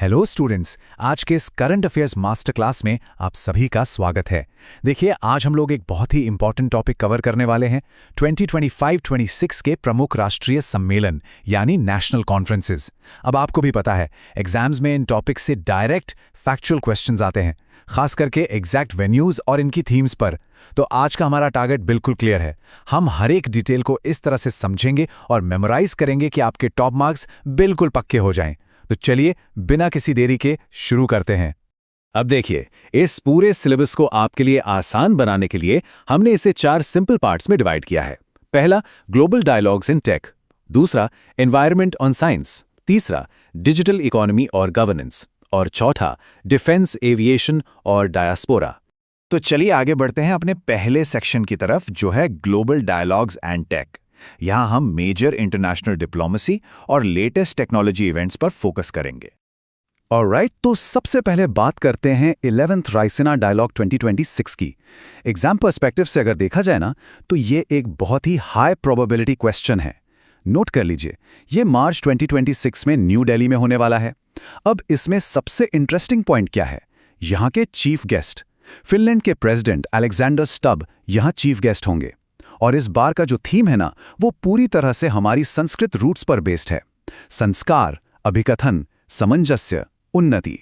Hello students, आज के इस करंट अफेयर्स मास्टर क्लास में आप सभी का स्वागत है। देखिए, आज हम लोग एक बहुत ही इंपॉर्टेंट टॉपिक कवर करने वाले हैं। 2025-26 के प्रमुख राष्ट्रीय सम्मेलन यानी नेशनल कॉन्फ्रेंसेस। अब आपको भी पता है, एग्जाम्स में इन टॉपिक्स से डायरेक्ट फैक्चुअल क्वेश्चंस आते हैं, खास करके एग्जैक्ट वेन्यूज और इनकी थीम्स पर। तो आज का हमारा टारगेट बिल्कुल क्लियर है। हम हर एक डिटेल को इस तरह से समझेंगे और मेमोराइज करेंगे कि आपके टॉप मार्क्स बिल्कुल पक्के हो जाएं। तो चलिए बिना किसी देरी के शुरू करते हैं। अब देखिए, इस पूरे सिलेबस को आपके लिए आसान बनाने के लिए हमने इसे 4 सिंपल पार्ट्स में डिवाइड किया है। पहला, ग्लोबल डायलॉग्स इन टेक। दूसरा, एनवायरनमेंट ऑन साइंस। तीसरा, डिजिटल इकोनॉमी और गवर्नेंस। और चौथा, डिफेंस, एविएशन और डायस्पोरा। तो चलिए आगे बढ़ते हैं अपने पहले सेक्शन की तरफ, जो है ग्लोबल डायलॉग्स एंड टेक। यहां हम मेजर इंटरनेशनल डिप्लोमेसी और लेटेस्ट टेक्नोलॉजी इवेंट्स पर फोकस करेंगे। ऑलराइट, तो सबसे पहले बात करते हैं 11th रायसीना डायलॉग 2026 की। एग्जाम पर्सपेक्टिव से अगर देखा जाए ना, तो ये एक बहुत ही हाई प्रोबेबिलिटी क्वेश्चन है। नोट कर लीजिए, ये मार्च 2026 में न्यू दिल्ली में होने वाला है। अब इसमें सबसे इंटरेस्टिंग पॉइंट क्या है? यहाँ के चीफ गेस्ट फिनलैंड के प्रेसिडेंट अलेक्जेंडर स्टब यहाँ चीफ गेस्ट होंगे। और इस बार का जो थीम है ना, वो पूरी तरह से हमारी संस्कृत रूट्स पर बेस्ड है। संस्कार, अभिकथन, सामंजस्य, उन्नति।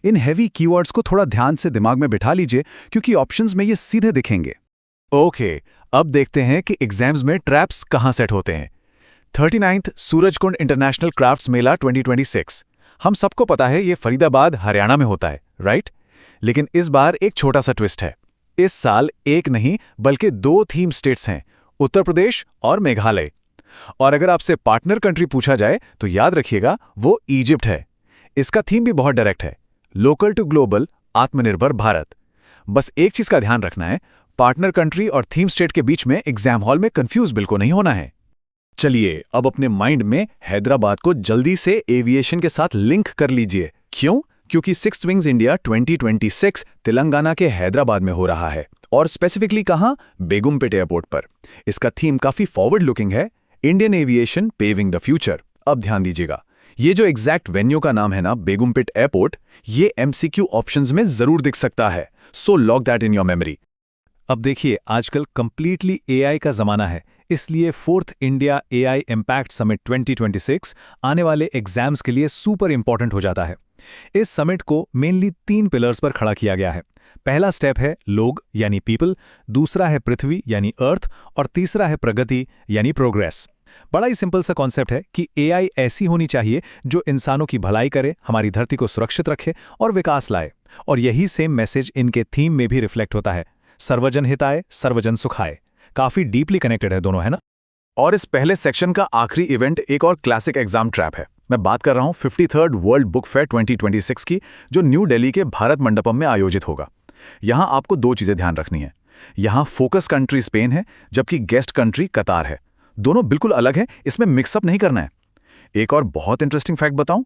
इन हैवी कीवर्ड्स को थोड़ा ध्यान से दिमाग में बिठा लीजिए, क्योंकि ऑप्शंस में ये सीधे दिखेंगे। ओके, अब देखते हैं कि एग्जाम्स में ट्रैप्स कहां सेट होते हैं। 39th सूरजकुंड इंटरनेशनल क्राफ्ट्स मेला 2026। हम सबको पता है ये फरीदाबाद, हरियाणा में होता है, राइट? लेकिन इस बार एक छोटा सा ट्विस्ट है। इस साल एक नहीं बल्कि 2 थीम स्टेट्स हैं, उत्तर प्रदेश और मेघालय। और अगर आपसे पार्टनर कंट्री पूछा जाए तो याद रखिएगा, वो इजिप्ट है। इसका थीम भी बहुत डायरेक्ट है, लोकल टू ग्लोबल, आत्मनिर्भर भारत। बस एक चीज का ध्यान रखना है, पार्टनर कंट्री और थीम स्टेट के बीच में एग्जाम हॉल में कंफ्यूज बिल्कुल नहीं होना है। चलिए अब अपने माइंड में हैदराबाद को जल्दी से एविएशन के साथ लिंक कर लीजिए। क्यों? क्योंकि 6th विंग्स इंडिया 2026 तेलंगाना के हैदराबाद में हो रहा है, और स्पेसिफिकली कहां? बेगुमपेट एयरपोर्ट पर। इसका थीम काफी फॉरवर्ड लुकिंग है, Indian aviation paving the future. अब ध्यान दीजिएगा, ये जो एग्जैक्ट वेन्यू का नाम है ना, बेगुमपेट एयरपोर्ट, ये एमसीक्यू ऑप्शंस में जरूर दिख सकता है। So lock that in your memory. अब देखिए, आजकल कंप्लीटली एआई का जमाना है, इसलिए 4th India AI impact summit 2026 आने वाले एग्जाम्स के लिए सुपर इंपॉर्टेंट हो जाता है। इस समिट को मेनली 3 पिलर्स पर खड़ा किया गया है। पहला स्टेप है लोग यानी पीपल, दूसरा है पृथ्वी यानी अर्थ, और तीसरा है प्रगति यानी प्रोग्रेस। बड़ा ही सिंपल सा कॉन्सेप्ट है कि एआई ऐसी होनी चाहिए जो इंसानों की भलाई करे, हमारी धरती को सुरक्षित रखे और विकास लाए। और यही सेम मैसेज इनके थीम में भी रिफ्लेक्ट होता है, सर्वजन हिताय सर्वजन सुखाय। काफी डीपली कनेक्टेड है दोनों, है ना? और इस पहले सेक्शन का आखिरी इवेंट एक और क्लासिक एग्जाम ट्रैप है। मैं बात कर रहा हूं 53rd वर्ल्ड बुक फेयर 2026 की, जो न्यू दिल्ली के भारत मंडपम में आयोजित होगा। यहां आपको 2 चीजें ध्यान रखनी है। यहां फोकस कंट्री स्पेन है, जबकि गेस्ट कंट्री कतार है। दोनों बिल्कुल अलग हैं, इसमें मिक्सअप नहीं करना है। एक और बहुत इंटरेस्टिंग फैक्ट बताऊं,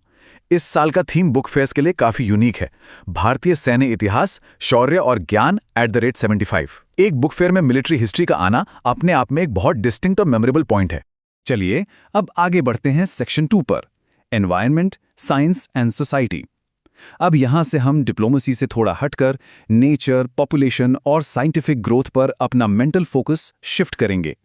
इस साल का थीम बुक फेयर्स के लिए काफी यूनिक है, भारतीय सैन्य इतिहास, शौर्य और ज्ञान @75। एक बुक फेयर में मिलिट्री हिस्ट्री का आना अपने आप में एक बहुत डिस्टिंक्ट और मेमोरेबल पॉइंट है। चलिए अब आगे बढ़ते हैं सेक्शन 2 पर, एनवायरनमेंट, साइंस एंड सोसाइटी। अब यहां से हम डिप्लोमेसी से थोड़ा हटकर नेचर, पॉपुलेशन और साइंटिफिक ग्रोथ पर अपना मेंटल फोकस शिफ्ट करेंगे।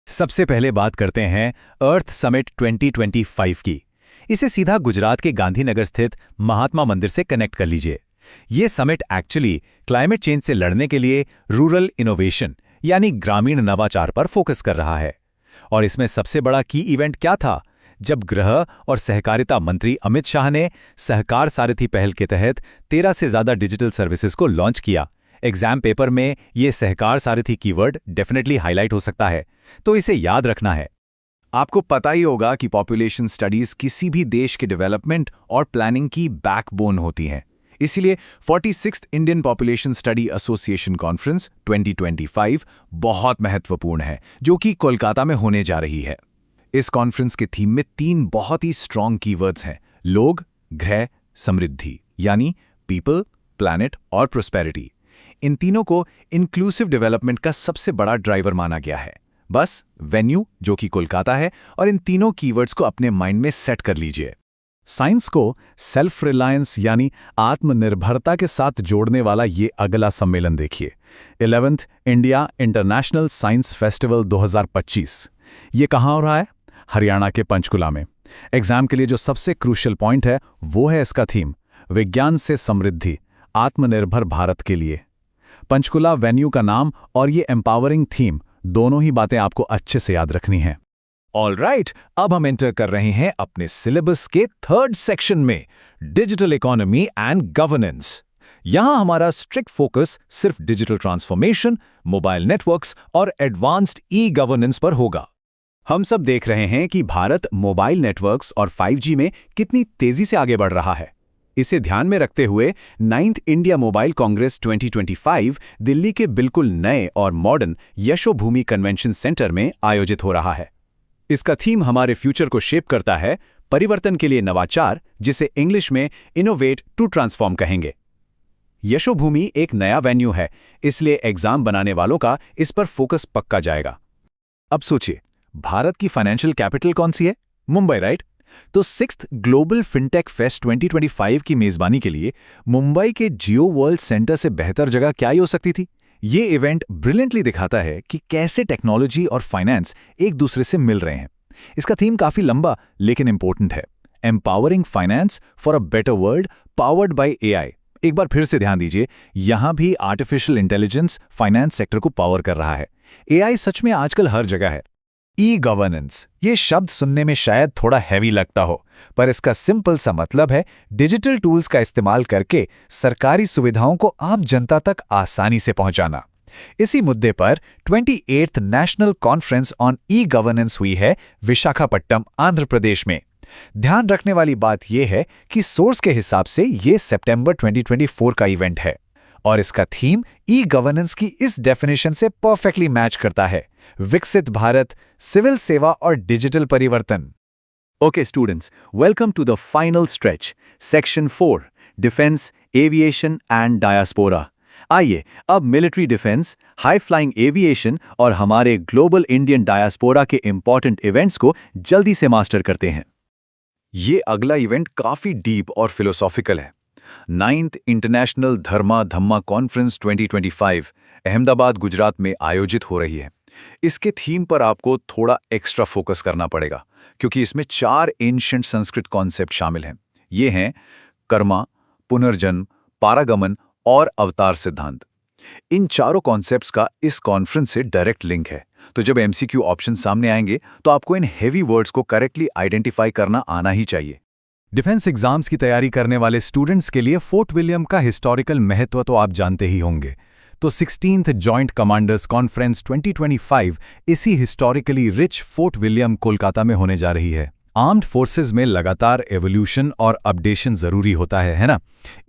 सबसे पहले बात करते हैं अर्थ समिट 2025 की। इसे सीधा गुजरात के गांधीनगर स्थित महात्मा मंदिर से कनेक्ट कर लीजिए। ये समिट एक्चुअली क्लाइमेट चेंज से लड़ने के लिए रूरल इनोवेशन यानी ग्रामीण नवाचार पर फोकस कर रहा है। और इसमें सबसे बड़ा की इवेंट क्या था? जब गृह और सहकारिता मंत्री अमित शाह ने सहकार सारथी पहल के तहत 13 से ज्यादा डिजिटल सर्विसेज को लॉन्च किया। एग्जाम पेपर में ये सहकार सारथी कीवर्ड डेफिनेटली हाईलाइट हो सकता है, तो इसे याद रखना है। आपको पता ही होगा कि पॉपुलेशन स्टडीज किसी भी देश के डेवलपमेंट और प्लानिंग की बैकबोन होती हैं। इसलिए 46th Indian population study association conference 2025 बहुत महत्वपूर्ण है, जो कि कोलकाता में होने जा रही है। इस कॉन्फ्रेंस के थीम में 3 बहुत ही स्ट्रॉन्ग कीवर्ड्स हैं, लोग, ग्रह, समृद्धि यानी पीपल, प्लैनेट और प्रोस्पेरिटी। इन तीनों को इंक्लूसिव डेवलपमेंट का सबसे बड़ा ड्राइवर माना गया है। बस वेन्यू, जो कि कोलकाता है, और इन तीनों कीवर्ड्स को अपने माइंड में सेट कर लीजिए। साइंस को सेल्फ रिलायंस यानी आत्मनिर्भरता के साथ जोड़ने वाला ये अगला सम्मेलन देखिए, 11th India international science festival 2025। ये कहाँ हो रहा है? हरियाणा के पंचकुला में। एग्जाम के लिए जो सबसे क्रूशियल पॉइंट है वो है इसका थीम, विज्ञान से समृद्धि, आत्मनिर्भर भारत के लिए। पंचकुला वेन्यू का नाम और ये एम्पावरिंग थीम, दोनों ही बातें आपको अच्छे से याद रखनी है। ऑलराइट, अब हम एंटर कर रहे हैं अपने सिलेबस के थर्ड सेक्शन में, डिजिटल इकोनॉमी एंड गवर्नेंस। यहां हमारा स्ट्रिक्ट फोकस सिर्फ डिजिटल ट्रांसफॉर्मेशन, मोबाइल नेटवर्क्स और एडवांस्ड ई गवर्नेंस पर होगा। हम सब देख रहे हैं कि भारत मोबाइल नेटवर्क्स और 5G में कितनी तेजी से आगे बढ़ रहा है। इसे ध्यान में रखते हुए 9th India mobile Congress 2025 Delhi के बिल्कुल नए और मॉडर्न यशोभूमि कन्वेंशन सेंटर में आयोजित हो रहा है। इसका थीम हमारे फ्यूचर को शेप करता है, परिवर्तन के लिए नवाचार, जिसे इंग्लिश में इनोवेट टू ट्रांसफॉर्म कहेंगे। यशोभूमि एक नया वेन्यू है, इसलिए एग्जाम बनाने वालों का इस पर फोकस पक्का जाएगा। अब सोचिए, भारत की फाइनेंशियल कैपिटल कौन सी है? मुंबई, राइट? तो 6th ग्लोबल फिनटेक फेस्ट 2025 की मेजबानी के लिए मुंबई के जियो वर्ल्ड सेंटर से बेहतर जगह क्या ही हो सकती थी। ये इवेंट ब्रिलियंटली दिखाता है कि कैसे टेक्नोलॉजी और फाइनेंस एक दूसरे से मिल रहे हैं। इसका थीम काफी लंबा लेकिन इंपॉर्टेंट है, empowering finance for a better world powered by AI। एक बार फिर से ध्यान दीजिए, यहां भी आर्टिफिशियल इंटेलिजेंस फाइनेंस सेक्टर को पावर कर रहा है। AI सच में आजकल हर जगह है। ई गवर्नेंस, ये शब्द सुनने में शायद थोड़ा हैवी लगता हो, पर इसका सिंपल सा मतलब है डिजिटल टूल्स का इस्तेमाल करके सरकारी सुविधाओं को आम जनता तक आसानी से पहुंचाना। इसी मुद्दे पर 28th national conference on e governance हुई है विशाखापट्टनम, आंध्र प्रदेश में। ध्यान रखने वाली बात यह है कि सोर्स के हिसाब से ये सितंबर 2024 का इवेंट है और इसका थीम ई गवर्नेंस की इस डेफिनेशन से परफेक्टली मैच करता है, विकसित भारत, सिविल सेवा और डिजिटल परिवर्तन। Okay students, welcome to the final stretch, section 4, defence, aviation and diaspora. आइए अब military defence, high flying aviation और हमारे ग्लोबल इंडियन डायस्पोरा के इंपॉर्टेंट इवेंट्स को जल्दी से मास्टर करते हैं। ये अगला इवेंट काफी डीप और फिलोसॉफिकल है। 9th इंटरनेशनल धर्मा धम्मा कॉन्फ्रेंस 2025 अहमदाबाद, गुजरात में आयोजित हो रही है। इसके थीम पर आपको थोड़ा एक्स्ट्रा फोकस करना पड़ेगा, क्योंकि इसमें 4 एंशिएंट संस्कृत कॉन्सेप्ट शामिल हैं। ये हैं कर्मा, पुनर्जन्म, पारागमन और अवतार सिद्धांत। इन चारों कॉन्सेप्ट्स का इस कॉन्फ्रेंस से डायरेक्ट लिंक है, तो जब MCQ ऑप्शन सामने आएंगे तो आपको इन हेवी वर्ड्स को करेक्टली आइडेंटिफाई करना आना ही चाहिए। डिफेंस एग्जाम्स की तैयारी करने वाले स्टूडेंट्स के लिए फोर्ट विलियम का हिस्टोरिकल महत्व तो आप जानते ही होंगे। तो 16th जॉइंट कमांडर्स कॉन्फ्रेंस 2025 इसी historically rich fort William Kolkata में होने जा रही है। आर्म्ड फोर्सेस में लगातार एवोल्यूशन और अपडेशन जरूरी होता है ना?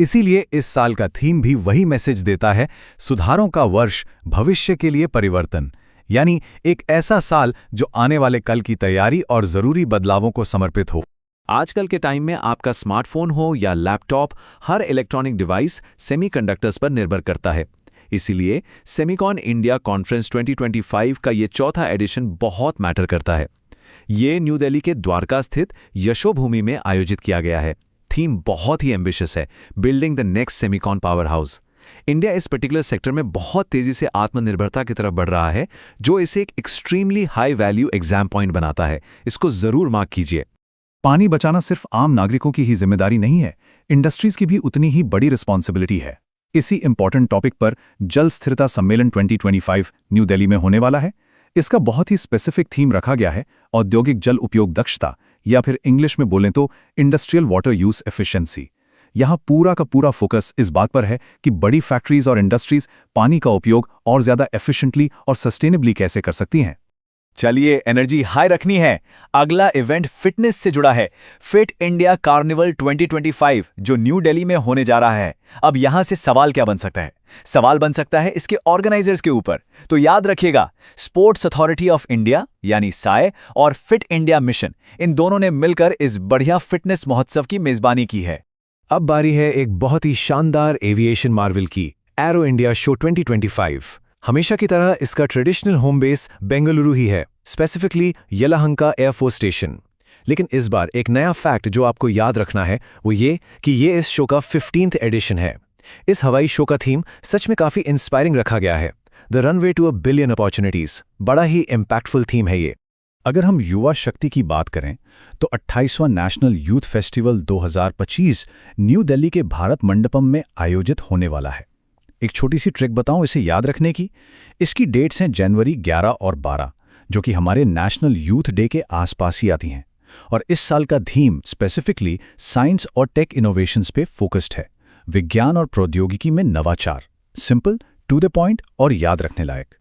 इसीलिए इस साल का थीम भी वही मैसेज देता है, सुधारों का वर्ष, भविष्य के लिए परिवर्तन। यानी एक ऐसा साल जो आने वाले कल की तैयारी और जरूरी बदलावों को समर्पित हो। आजकल के टाइम में आपका स्मार्टफोन हो या लैपटॉप, हर इलेक्ट्रॉनिक डिवाइस सेमीकंडक्टर्स पर निर्भर करता है। इसीलिए सेमिकॉन इंडिया कॉन्फ्रेंस 2025 का ये चौथा एडिशन बहुत मैटर करता है। ये न्यू दिल्ली के द्वारका स्थित यशोभूमि में आयोजित किया गया है। थीम बहुत ही एम्बिशियस है, building the next Semicon power house. India इस पर्टिकुलर सेक्टर में बहुत तेजी से आत्मनिर्भरता की तरफ बढ़ रहा है, जो इसे एक extremely high value exam point बनाता है। इसको जरूर मार्क कीजिए। पानी बचाना सिर्फ आम नागरिकों की ही जिम्मेदारी नहीं है, इंडस्ट्रीज की भी उतनी ही बड़ी रिस्पॉन्सिबिलिटी है। इसी इंपॉर्टेंट टॉपिक पर जल स्थिरता सम्मेलन 2025 न्यू दिल्ली में होने वाला है। इसका बहुत ही स्पेसिफिक थीम रखा गया है, औद्योगिक जल उपयोग दक्षता, या फिर इंग्लिश में बोलें तो इंडस्ट्रियल वाटर यूज एफिशिएंसी। यहाँ पूरा का पूरा फोकस इस बात पर है कि बड़ी फैक्ट्रीज और इंडस्ट्रीज पानी का उपयोग और ज्यादा एफिशिएंटली और सस्टेनेबली कैसे कर सकती हैं। चलिए, एनर्जी हाई रखनी है। अगला इवेंट फिटनेस से जुड़ा है, फिट इंडिया कार्निवल 2025, जो न्यू दिल्ली में होने जा रहा है। अब यहां से सवाल क्या बन सकता है? सवाल बन सकता है इसके ऑर्गेनाइजर्स के ऊपर। तो याद रखिएगा, स्पोर्ट्स अथॉरिटी ऑफ इंडिया यानी साय और फिट इंडिया मिशन, इन दोनों ने मिलकर इस बढ़िया फिटनेस महोत्सव की मेजबानी की है। अब बारी है एक बहुत ही शानदार एविएशन मार्वल की, एरो इंडिया शो 2025। हमेशा की तरह इसका ट्रेडिशनल होम बेस बेंगलुरु ही है, स्पेसिफिकली येलाहंका एयरफोर्स स्टेशन। लेकिन इस बार एक नया फैक्ट जो आपको याद रखना है वो ये कि ये इस शो का 15th एडिशन है। इस हवाई शो का थीम सच में काफ़ी इंस्पायरिंग रखा गया है, the runway to a billion opportunities. बड़ा ही इम्पैक्टफुल थीम है ये। अगर हम युवा शक्ति की बात करें तो 28वां national youth festival 2025 new Delhi के भारत मंडपम में आयोजित होने वाला है। एक छोटी सी ट्रिक बताऊं इसे याद रखने की। इसकी डेट्स हैं जनवरी 11 और 12, जो कि हमारे नेशनल यूथ डे के आसपास ही आती हैं। और इस साल का थीम स्पेसिफिकली साइंस और टेक इनोवेशंस पे फोकस्ड है, विज्ञान और प्रौद्योगिकी में नवाचार। सिंपल, टू द पॉइंट और याद रखने लायक।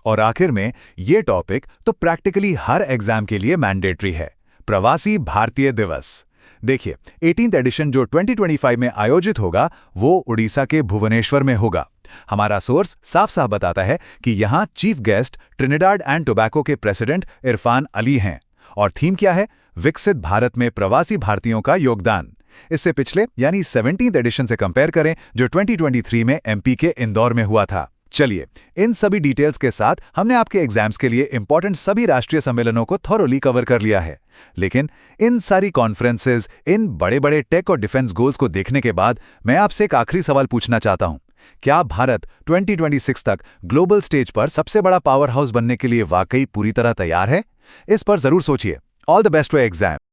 और आखिर में ये टॉपिक तो प्रैक्टिकली हर एग्जाम के लिए मैंडेटरी है, प्रवासी भारतीय दिवस। देखिए, 18th एडिशन जो 2025 में आयोजित होगा वो उड़ीसा के भुवनेश्वर में होगा। हमारा सोर्स साफ साफ बताता है कि यहाँ chief guest Trinidad and tobacco के प्रेसिडेंट इरफान अली हैं। और थीम क्या है? विकसित भारत में प्रवासी भारतीयों का योगदान। इससे पिछले यानी 17th एडिशन से कंपेयर करें जो 2023 में एमपी के इंदौर में हुआ था। चलिए, इन सभी डिटेल्स के साथ हमने आपके एग्जाम्स के लिए इंपॉर्टेंट सभी राष्ट्रीय सम्मेलनों को थॉरोली कवर कर लिया है। लेकिन इन सारी कॉन्फ्रेंसेस, इन बड़े बड़े टेक और डिफेंस गोल्स को देखने के बाद मैं आपसे एक आखिरी सवाल पूछना चाहता हूं। क्या भारत 2026 तक ग्लोबल स्टेज पर सबसे बड़ा पावर हाउस बनने के लिए वाकई पूरी तरह तैयार है? इस पर जरूर सोचिए। All the best for exam.